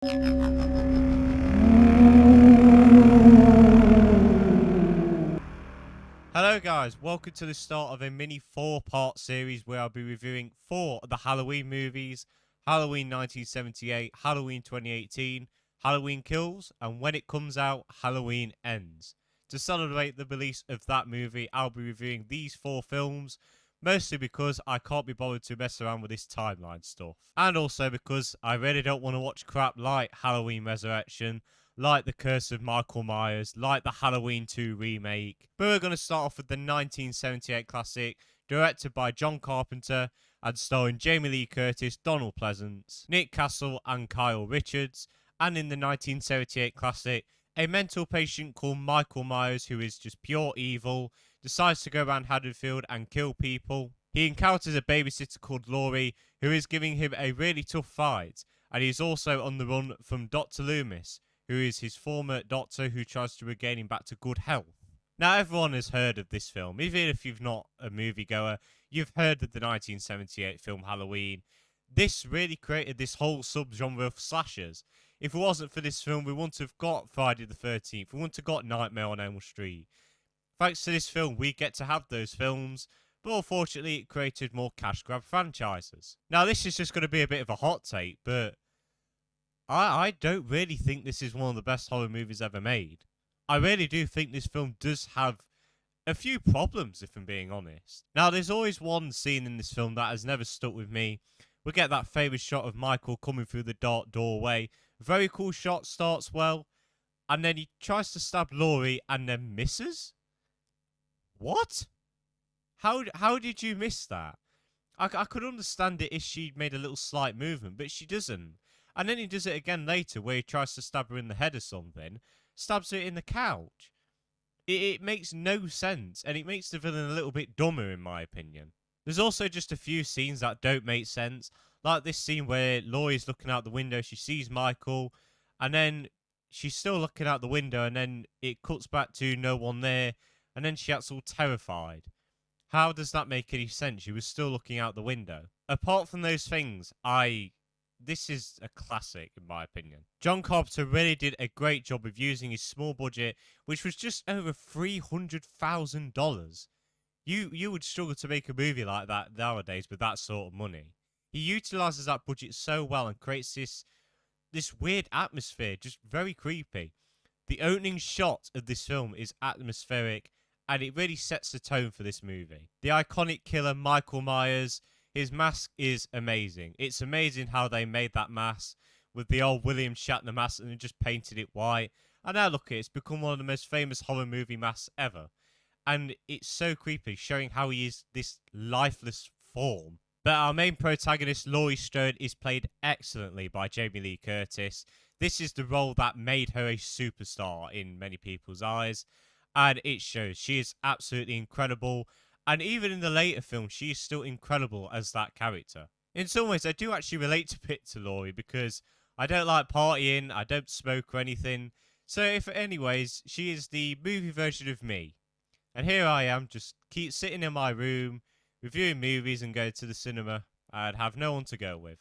Hello guys, welcome to the start of a mini 4-part series where I'll be reviewing 4 of the Halloween movies: Halloween 1978, Halloween 2018, Halloween Kills, and when it comes out, Halloween Ends. To celebrate the release of that movie, I'll be reviewing these 4 films, mostly because I can't be bothered to mess around with this timeline stuff. And also because I really don't want to watch crap like Halloween Resurrection, like The Curse of Michael Myers, like the Halloween 2 remake. But we're going to start off with the 1978 classic, directed by John Carpenter and starring Jamie Lee Curtis, Donald Pleasance, Nick Castle, and Kyle Richards. And in the 1978 classic, a mental patient called Michael Myers, who is just pure evil, decides to go around Haddonfield and kill people. He encounters a babysitter called Laurie, who is giving him a really tough fight, and he's also on the run from Dr. Loomis, who is his former doctor who tries to regain him back to good health. Now, everyone has heard of this film. Even if you've not a moviegoer, you've heard of the 1978 film Halloween. This really created this whole subgenre of slashers. If it wasn't for this film, we wouldn't have got Friday the 13th. We wouldn't have got Nightmare on Elm Street. Thanks to this film, we get to have those films, but unfortunately it created more cash grab franchises. Now, this is just going to be a bit of a hot take, but I don't really think this is one of the best horror movies ever made. I really do think this film does have a few problems, if I'm being honest. Now, there's always one scene in this film that has never stuck with me. We get that famous shot of Michael coming through the dark doorway. Very cool shot, starts well, and then he tries to stab Laurie and then misses? What? How did you miss that? I could understand it if she'd made a little slight movement, but she doesn't. And then he does it again later where he tries to stab her in the head or something, stabs her in the couch. It makes no sense, and it makes the villain a little bit dumber in my opinion. There's also just a few scenes that don't make sense, like this scene where Laurie's looking out the window, she sees Michael, and then she's still looking out the window, and then it cuts back to no one there, and then she acts all terrified. How does that make any sense? She was still looking out the window. Apart from those things, this is a classic in my opinion. John Carpenter really did a great job of using his small budget, which was just over $300,000. You would struggle to make a movie like that nowadays with that sort of money. He utilizes that budget so well and creates this weird atmosphere, just very creepy. The opening shot of this film is atmospheric, and it really sets the tone for this movie. The iconic killer Michael Myers, his mask is amazing. It's amazing how they made that mask with the old William Shatner mask and just painted it white. And now look at it, it's become one of the most famous horror movie masks ever. And it's so creepy, showing how he is this lifeless form. But our main protagonist, Laurie Strode, is played excellently by Jamie Lee Curtis. This is the role that made her a superstar in many people's eyes. And it shows. She is absolutely incredible. And even in the later films, she is still incredible as that character. In some ways, I do actually relate a bit to Laurie because I don't like partying, I don't smoke or anything. So if anyways, she is the movie version of me. And here I am, just keep sitting in my room, reviewing movies and going to the cinema, and have no one to go with.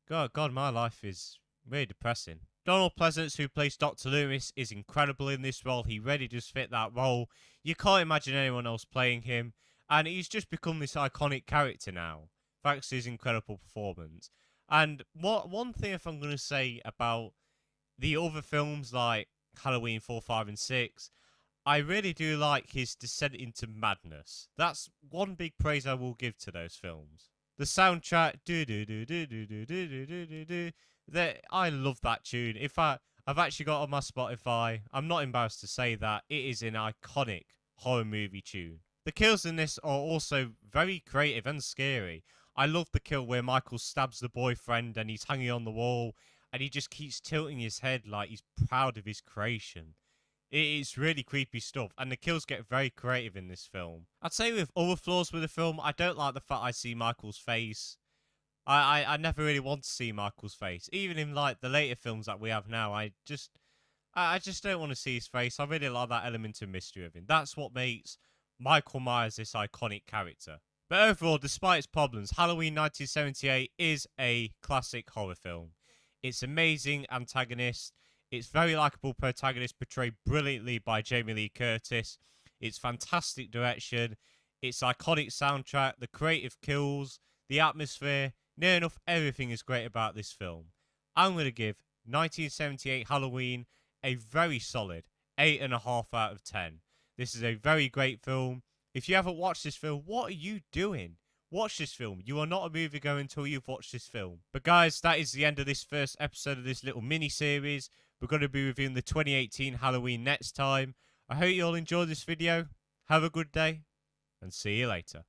God, my life is really depressing. Donald Pleasance, who plays Dr. Loomis, is incredible in this role. He really does fit that role. You can't imagine anyone else playing him. And he's just become this iconic character now, thanks to his incredible performance. And one thing if I'm going to say about the other films like Halloween 4, 5, and 6, I really do like his descent into madness. That's one big praise I will give to those films. The soundtrack, do do do do do do do do do do do. I love that tune. In fact, I've actually got it on my Spotify. I'm not embarrassed to say that. It is an iconic horror movie tune. The kills in this are also very creative and scary. I love the kill where Michael stabs the boyfriend and he's hanging on the wall and he just keeps tilting his head like he's proud of his creation. It's really creepy stuff, and the kills get very creative in this film. I'd say with other flaws with the film, I don't like the fact I see Michael's face. I never really want to see Michael's face. Even in like the later films that we have now, I just don't want to see his face. I really like that element of mystery of him. That's what makes Michael Myers this iconic character. But overall, despite its problems, Halloween 1978 is a classic horror film. Its amazing antagonist, its very likable protagonist portrayed brilliantly by Jamie Lee Curtis, its fantastic direction, its iconic soundtrack, the creative kills, the atmosphere, near enough everything is great about this film. I'm going to give 1978 Halloween a very solid 8.5 out of 10. This is a very great film. If you haven't watched this film, what are you doing? Watch this film. You are not a moviegoer until you've watched this film. But guys, that is the end of this first episode of this little mini-series. We're going to be reviewing the 2018 Halloween next time. I hope you all enjoyed this video. Have a good day, and see you later.